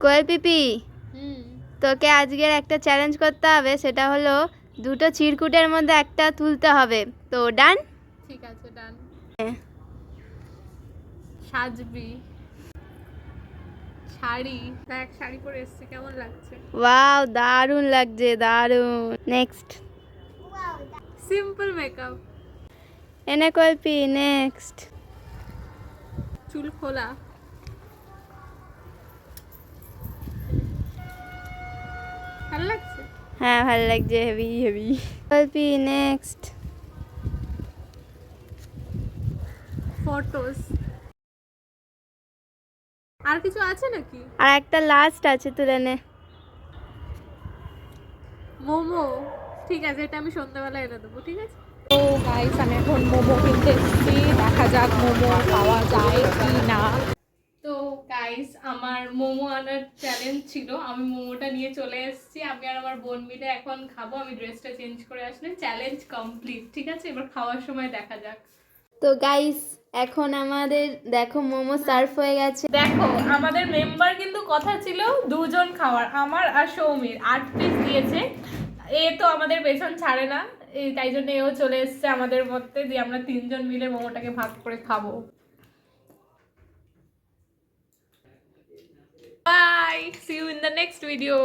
কোয়েল পিপি, তোকে আজকের একটা চ্যালেঞ্জ করতে হবে, সেটা হলো দুটো চিরকুটের মধ্যে একটা তুলতে হবে। তো ডান? ঠিক আছে, ডান। সাজবি শাড়ি, দেখ শাড়ি পরে এসেছি, কেমন লাগছে? ওয়াও, দারুণ লাগছে, দারুণ। নেক্সট। Simple makeup. এনে কোয়েল পি, নেক্সট। চুল খোলা। ভালো লাগছে? হ্যাঁ, ভালো লাগছে, হেভি হেভি। কোয়েল পি, নেক্সট। ফটোস। আর কিছু আছে নাকি? আর একটা লাস্ট আছে, তুলে নে। মোমো। ঠিক আছে, এটা আমি সন্ধ্যাবেলা এনে দেবো, ঠিক আছে? তো গাইস, আমি এখন মোমো কিনতে এসেছি, দেখা যাক মোমো পাওয়া যায় কি না। তো গাইস, আমার মোমো আনার চ্যালেঞ্জ ছিল, আমি মোমোটা নিয়ে চলে এসেছি। আমি আর আমার বোন মিলে এখন খাবো। আমি ড্রেসটা চেঞ্জ করে আসলে চ্যালেঞ্জ কমপ্লিট, ঠিক আছে? এবার খাওয়ার সময় দেখা যাক। তো গাইস, এখন আমাদের দেখো মোমো সার্ভ হয়ে গেছে। দেখো, আমাদের মেম্বার কিন্তু কথা ছিল দুজন খাওয়ার, আমার আর সৌমির 8 পিস দিয়েছে। এ তো আমাদের পেছন ছাড়ে না, তাই জন্য এও চলে এসছে আমাদের মধ্যে দিয়ে আমরা তিনজন মিলে মোমোটাকে ভাগ করে খাবো। Bye, see you in the next video.